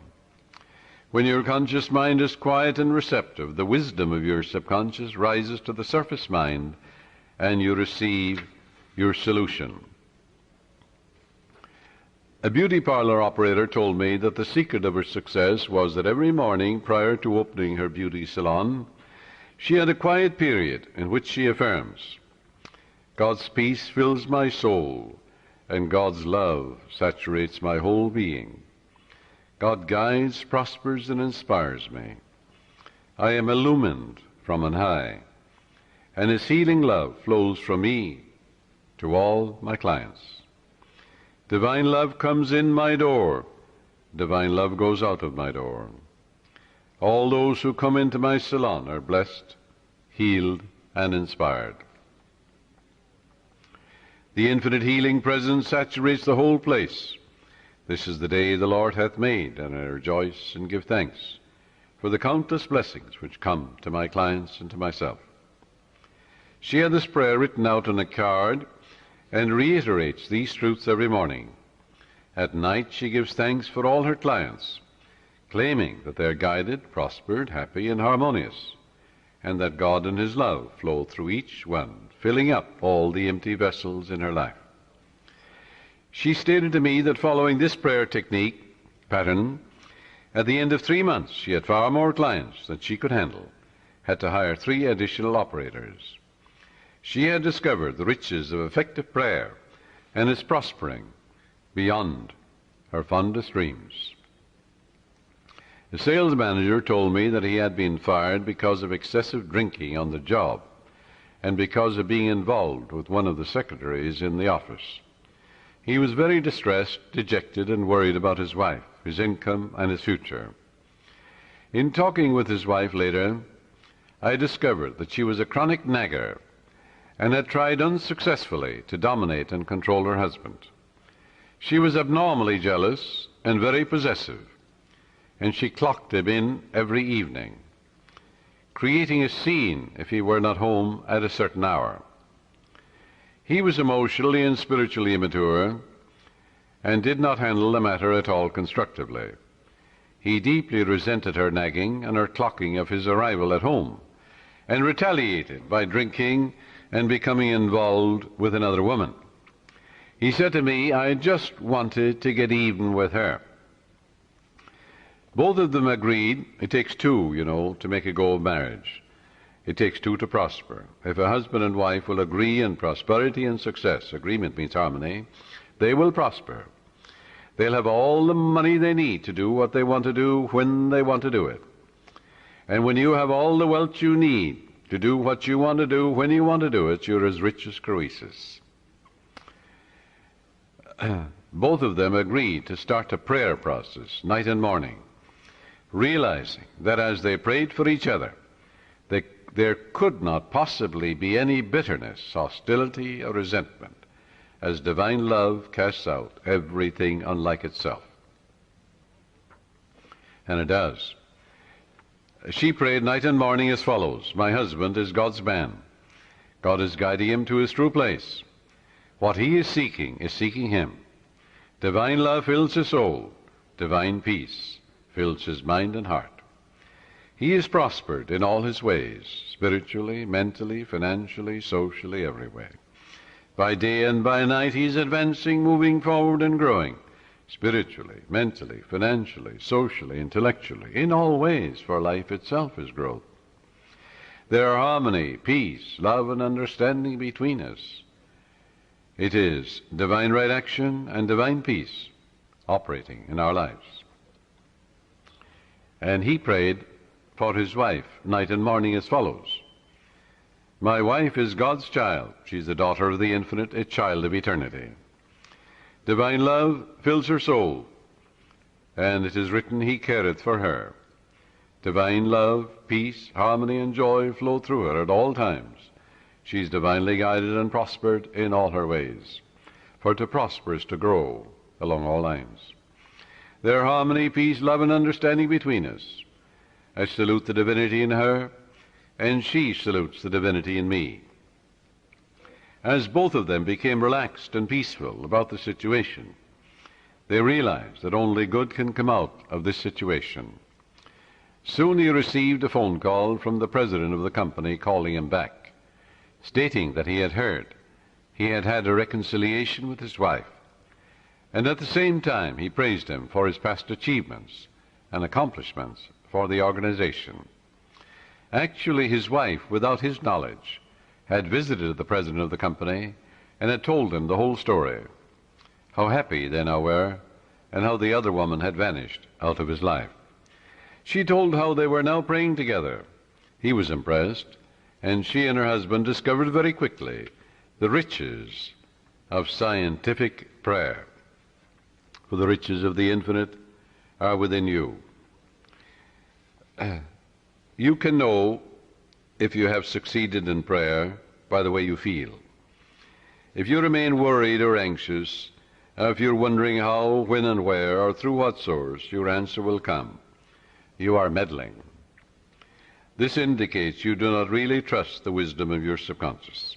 When your conscious mind is quiet and receptive, the wisdom of your subconscious rises to the surface mind, and you receive your solution. A beauty parlor operator told me that the secret of her success was that every morning prior to opening her beauty salon, She had a quiet period in which she affirms, God's peace fills my soul, and God's love saturates my whole being. God guides, prospers, and inspires me. I am illumined from on high, and His healing love flows from me to all my clients. Divine love comes in my door. Divine love goes out of my door. All those who come into my salon are blessed, healed, and inspired. The infinite healing presence saturates the whole place. This is the day the Lord hath made, and I rejoice and give thanks for the countless blessings which come to my clients and to myself. She had this prayer written out on a card and reiterates these truths every morning. At night she gives thanks for all her clients, claiming that they are guided, prospered, happy, and harmonious, and that God and His love flow through each one, filling up all the empty vessels in her life. She stated to me that following this prayer technique pattern, at the end of 3 months she had far more clients than she could handle, had to hire 3 additional operators. She had discovered the riches of effective prayer and is prospering beyond her fondest dreams. The sales manager told me that he had been fired because of excessive drinking on the job and because of being involved with one of the secretaries in the office. He was very distressed, dejected, and worried about his wife, his income, and his future. In talking with his wife later, I discovered that she was a chronic nagger and had tried unsuccessfully to dominate and control her husband. She was abnormally jealous and very possessive, and she clocked him in every evening, creating a scene if he were not home at a certain hour. He was emotionally and spiritually immature and did not handle the matter at all constructively. He deeply resented her nagging and her clocking of his arrival at home, and retaliated by drinking and becoming involved with another woman. He said to me, I just wanted to get even with her. Both of them agreed it takes 2, to make a go of marriage. It takes 2 to prosper. If a husband and wife will agree in prosperity and success, agreement means harmony, they will prosper. They'll have all the money they need to do what they want to do when they want to do it. And when you have all the wealth you need to do what you want to do when you want to do it, you're as rich as Croesus. Both of them agreed to start a prayer process night and morning, realizing that as they prayed for each other, there could not possibly be any bitterness, hostility, or resentment, as divine love casts out everything unlike itself. And it does. She prayed night and morning as follows. My husband is God's man. God is guiding him to his true place. What he is seeking him. Divine love fills his soul. Divine peace fills his mind and heart. He is prospered in all his ways, spiritually, mentally, financially, socially, every way. By day and by night he's advancing, moving forward and growing, spiritually, mentally, financially, socially, intellectually, in all ways, for life itself is growth. There are harmony, peace, love, and understanding between us. It is divine right action and divine peace operating in our lives. And he prayed for his wife night and morning as follows. My wife is God's child. She's the daughter of the infinite, a child of eternity. Divine love fills her soul, and it is written, he careth for her. Divine love, peace, harmony, and joy flow through her at all times. She's divinely guided and prospered in all her ways. For to prosper is to grow along all lines. There are harmony, peace, love, and understanding between us. I salute the divinity in her, and she salutes the divinity in me. As both of them became relaxed and peaceful about the situation, they realized that only good can come out of this situation. Soon he received a phone call from the president of the company calling him back, stating that he had heard he had had a reconciliation with his wife, and at the same time he praised him for his past achievements and accomplishments for the organization. Actually, his wife, without his knowledge, had visited the president of the company and had told him the whole story, how happy they now were, and how the other woman had vanished out of his life. She told how they were now praying together. He was impressed, and she and her husband discovered very quickly the riches of scientific prayer. For the riches of the infinite are within you. You can know if you have succeeded in prayer by the way you feel. If you remain worried or anxious, if you're wondering how, when, and where, or through what source, your answer will come, you are meddling. This indicates you do not really trust the wisdom of your subconscious.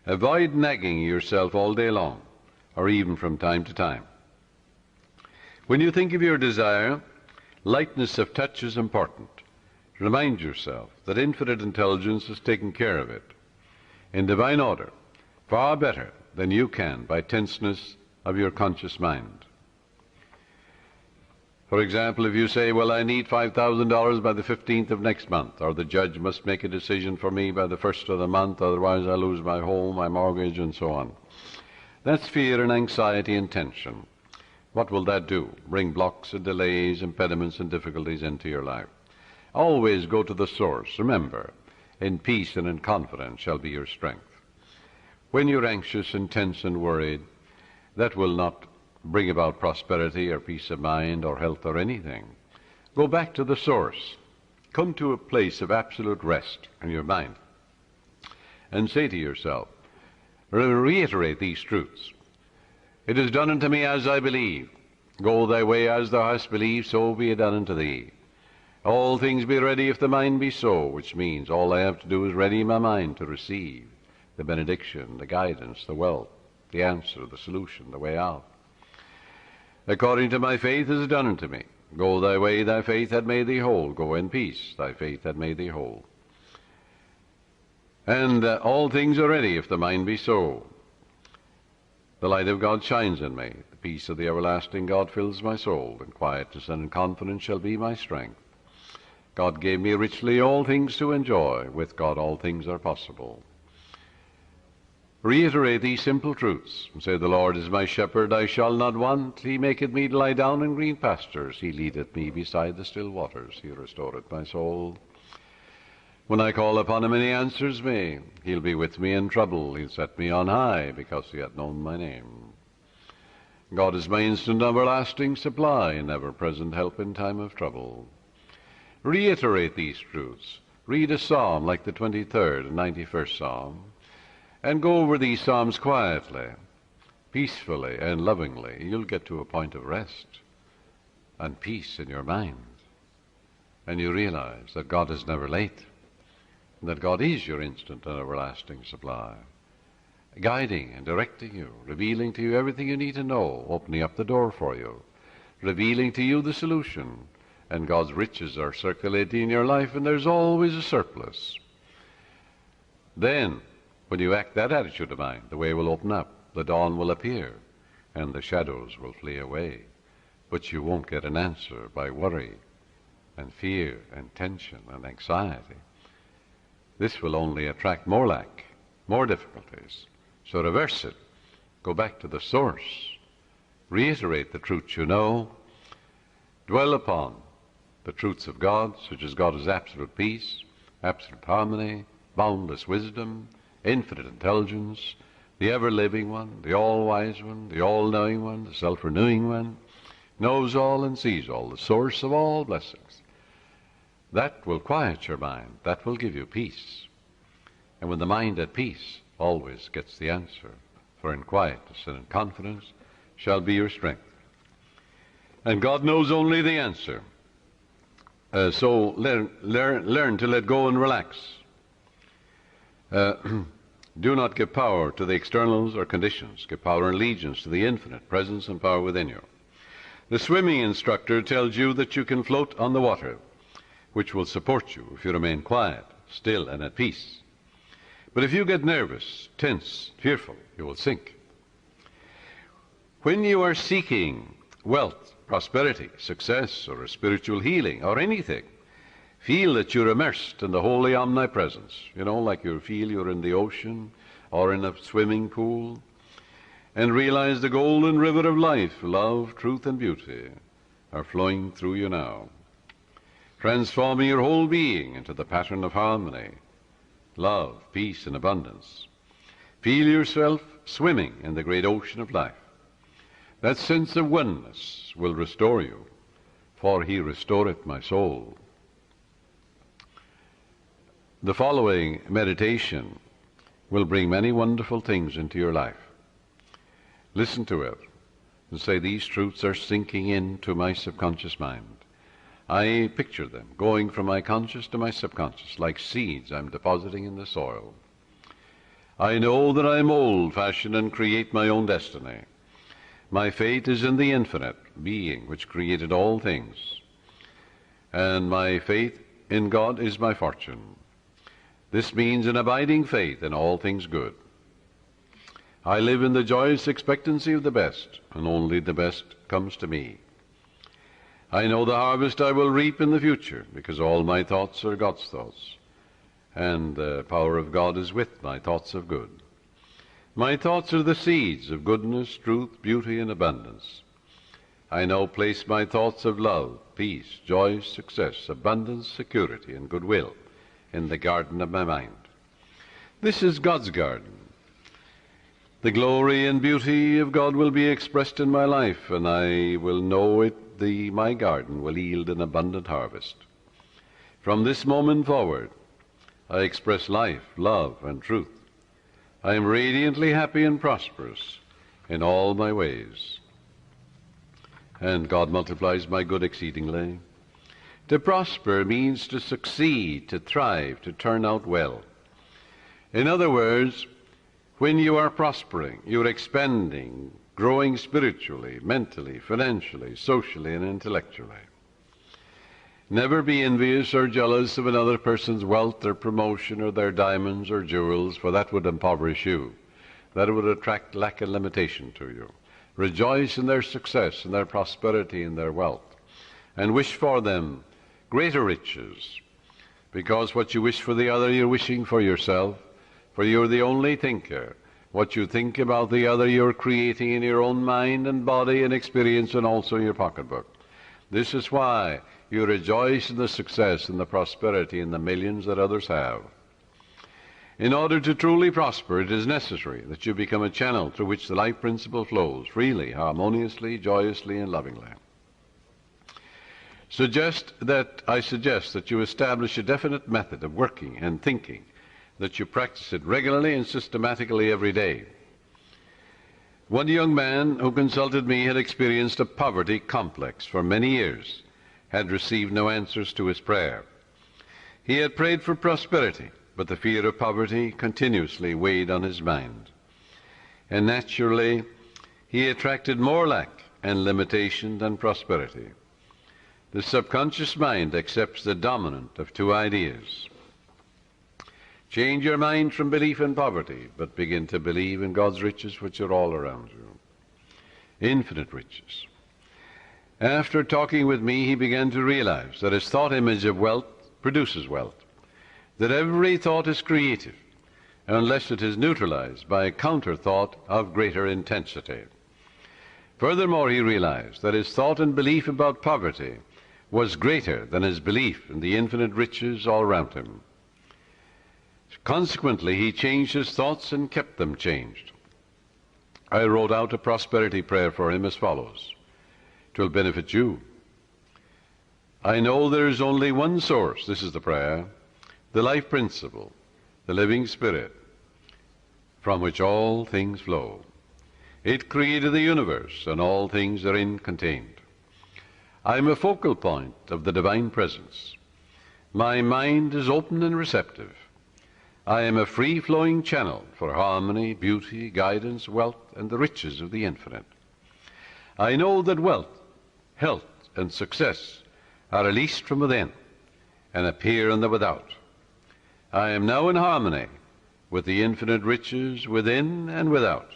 Avoid nagging yourself all day long, or even from time to time. When you think of your desire, lightness of touch is important. Remind yourself that infinite intelligence has taken care of it in divine order, far better than you can by tenseness of your conscious mind. For example, if you say, well, I need $5,000 by the 15th of next month, or the judge must make a decision for me by the 1st of the month, otherwise I lose my home, my mortgage, and so on. That's fear and anxiety and tension. What will that do? Bring blocks and delays, impediments and difficulties into your life. Always go to the source. Remember, in peace and in confidence shall be your strength. When you're anxious and tense and worried, that will not bring about prosperity or peace of mind or health or anything. Go back to the source. Come to a place of absolute rest in your mind and say to yourself, reiterate these truths. It is done unto me as I believe. Go thy way as thou hast believed, so be it done unto thee. All things be ready if the mind be so, which means all I have to do is ready my mind to receive the benediction, the guidance, the wealth, the answer, the solution, the way out. According to my faith is done unto me. Go thy way, thy faith hath made thee whole. Go in peace, thy faith hath made thee whole. And all things are ready if the mind be so. The light of God shines in me. The peace of the everlasting God fills my soul, and quietness and confidence shall be my strength. God gave me richly all things to enjoy. With God all things are possible. Reiterate these simple truths, and say, the Lord is my shepherd, I shall not want. He maketh me to lie down in green pastures. He leadeth me beside the still waters. He restoreth my soul. When I call upon him and he answers me, he'll be with me in trouble. He'll set me on high, because he hath known my name. God is my instant everlasting supply, and ever-present help in time of trouble. Reiterate these truths. Read a psalm like the 23rd and 91st Psalm, and go over these psalms quietly, peacefully, and lovingly. You'll get to a point of rest and peace in your mind, and you realize that God is never late, and that God is your instant and everlasting supply, guiding and directing you, revealing to you everything you need to know, opening up the door for you, revealing to you the solution, and God's riches are circulating in your life, and there's always a surplus. Then, when you act that attitude of mind, the way will open up, the dawn will appear, and the shadows will flee away. But you won't get an answer by worry and fear and tension and anxiety. This will only attract more lack, more difficulties. So reverse it. Go back to the source. Reiterate the truths you know. Dwell upon the truths of God, such as God is absolute peace, absolute harmony, boundless wisdom, infinite intelligence, the ever-living one, the all-wise one, the all-knowing one, the self-renewing one, knows all and sees all, the source of all blessings. That will quiet your mind. That will give you peace. And when the mind at peace always gets the answer, for in quietness and in confidence shall be your strength. And God knows only the answer. So learn to let go and relax. Do not give power to the externals or conditions. Give power and allegiance to the infinite presence and power within you. The swimming instructor tells you that you can float on the water, which will support you if you remain quiet, still, and at peace. But if you get nervous, tense, fearful, you will sink. When you are seeking wealth, prosperity, success, or a spiritual healing, or anything, Feel that you're immersed in the holy omnipresence, like you feel you're in the ocean or in a swimming pool. And realize the golden river of life, love, truth, and beauty are flowing through you now, transforming your whole being into the pattern of harmony, love, peace, and abundance. Feel yourself swimming in the great ocean of life. That sense of oneness will restore you, for he restoreth my soul. The following meditation will bring many wonderful things into your life. Listen to it and say, these truths are sinking into my subconscious mind. I picture them going from my conscious to my subconscious, like seeds I'm depositing in the soil. I know that I mold, fashion, and create my own destiny. My fate is in the infinite being which created all things. And my faith in God is my fortune. This means an abiding faith in all things good. I live in the joyous expectancy of the best, and only the best comes to me. I know the harvest I will reap in the future, because all my thoughts are God's thoughts, and the power of God is with my thoughts of good. My thoughts are the seeds of goodness, truth, beauty, and abundance. I now place my thoughts of love, peace, joy, success, abundance, security, and goodwill in the garden of my mind. This is God's garden. The glory and beauty of God will be expressed in my life, and I will know it. My garden will yield an abundant harvest. From this moment forward, I express life, love, and truth. I am radiantly happy and prosperous in all my ways. And God multiplies my good exceedingly. To prosper means to succeed, to thrive, to turn out well. In other words, when you are prospering, you're expanding, growing spiritually, mentally, financially, socially, and intellectually. Never be envious or jealous of another person's wealth or promotion or their diamonds or jewels, for that would impoverish you. That would attract lack and limitation to you. Rejoice in their success, in their prosperity, in their wealth, and wish for them greater riches, because what you wish for the other, you're wishing for yourself, for you're the only thinker. What you think about the other, you're creating in your own mind and body and experience, and also your pocketbook. This is why you rejoice in the success and the prosperity and the millions that others have. In order to truly prosper, it is necessary that you become a channel through which the life principle flows freely, harmoniously, joyously, and lovingly. I suggest that you establish a definite method of working and thinking, that you practice it regularly and systematically every day. One young man who consulted me had experienced a poverty complex for many years, had received no answers to his prayer. He had prayed for prosperity, but the fear of poverty continuously weighed on his mind. And naturally, he attracted more lack and limitation than prosperity. The subconscious mind accepts the dominant of two ideas. Change your mind from belief in poverty, but begin to believe in God's riches, which are all around you. Infinite riches. After talking with me, he began to realize that his thought image of wealth produces wealth, that every thought is creative, unless it is neutralized by a counter thought of greater intensity. Furthermore, he realized that his thought and belief about poverty was greater than his belief in the infinite riches all around him. Consequently, he changed his thoughts and kept them changed. I wrote out a prosperity prayer for him as follows. It will benefit you. I know there is only one source, this is the prayer, the life principle, the living spirit, from which all things flow. It created the universe, and all things therein contained. I am a focal point of the divine presence. My mind is open and receptive. I am a free-flowing channel for harmony, beauty, guidance, wealth, and the riches of the infinite. I know that wealth, health, and success are released from within and appear in the without. I am now in harmony with the infinite riches within and without.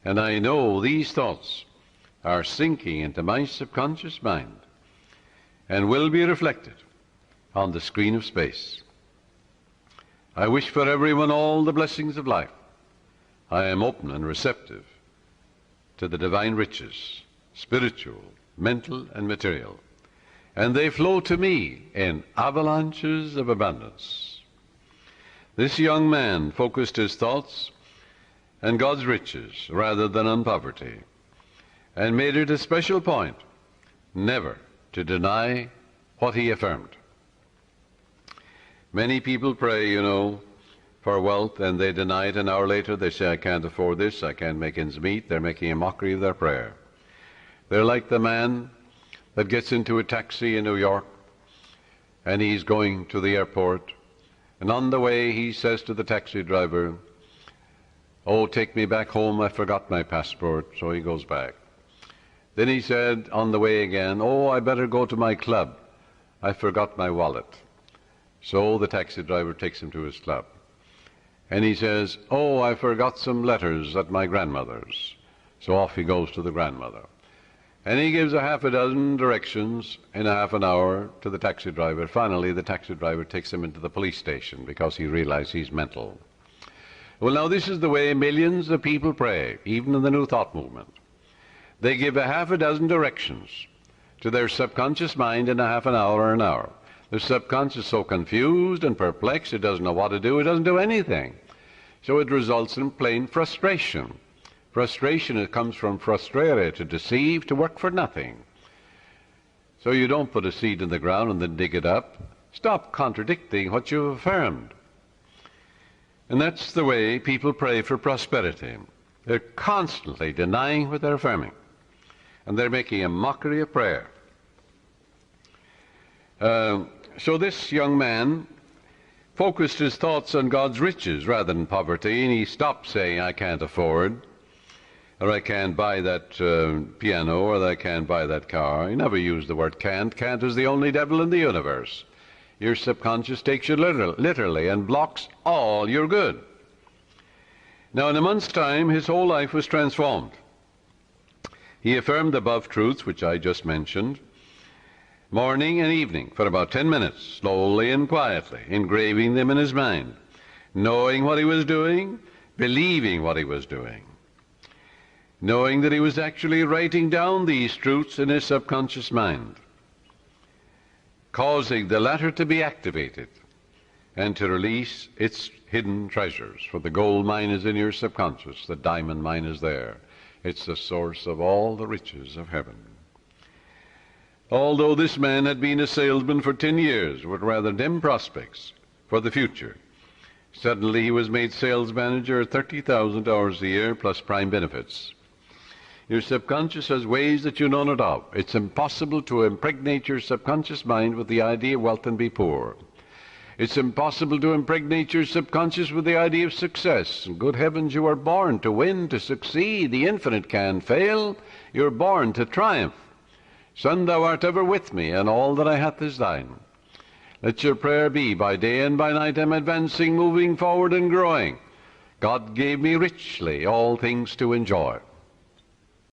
And I know these thoughts are sinking into my subconscious mind and will be reflected on the screen of space. I wish for everyone all the blessings of life. I am open and receptive to the divine riches, spiritual, mental, and material, and they flow to me in avalanches of abundance. This young man focused his thoughts on God's riches rather than on poverty, and made it a special point never to deny what he affirmed. Many people pray, for wealth, and they deny it. An hour later they say, I can't afford this, I can't make ends meet. They're making a mockery of their prayer. They're like the man that gets into a taxi in New York, and he's going to the airport, and on the way he says to the taxi driver, oh, take me back home, I forgot my passport. So he goes back. Then he said on the way again, oh, I better go to my club, I forgot my wallet. So the taxi driver takes him to his club. And he says, oh, I forgot some letters at my grandmother's. So off he goes to the grandmother. And he gives a half a dozen directions in a half an hour to the taxi driver. Finally, the taxi driver takes him into the police station because he realized he's mental. Well, now this is the way millions of people pray, even in the New Thought movement. They give a half a dozen directions to their subconscious mind in a half an hour or an hour. The subconscious is so confused and perplexed, it doesn't know what to do, it doesn't do anything. So it results in plain frustration. Frustration, it comes from frustrare, to deceive, to work for nothing. So you don't put a seed in the ground and then dig it up. Stop contradicting what you've affirmed. And that's the way people pray for prosperity. They're constantly denying what they're affirming. And they're making a mockery of prayer. So this young man focused his thoughts on God's riches rather than poverty, and he stopped saying, I can't afford, or I can't buy that piano, or I can't buy that car. He never used the word can't. Can't is the only devil in the universe. Your subconscious takes you literally and blocks all your good. Now, in a month's time, his whole life was transformed. He affirmed the above truths, which I just mentioned, morning and evening for about 10 minutes, slowly and quietly, engraving them in his mind, knowing what he was doing, believing what he was doing, knowing that he was actually writing down these truths in his subconscious mind, causing the latter to be activated and to release its hidden treasures. For the gold mine is in your subconscious, the diamond mine is there. It's the source of all the riches of heaven. Although this man had been a salesman for 10 years with rather dim prospects for the future, suddenly he was made sales manager at $30,000 a year plus prime benefits. Your subconscious has ways that you know not of. It's impossible to impregnate your subconscious mind with the idea of wealth and be poor. It's impossible to impregnate your subconscious with the idea of success. Good heavens, you are born to win, to succeed. The infinite can fail. You're born to triumph. Son, thou art ever with me, and all that I hath is thine. Let your prayer be, by day and by night I'm advancing, moving forward and growing. God gave me richly all things to enjoy.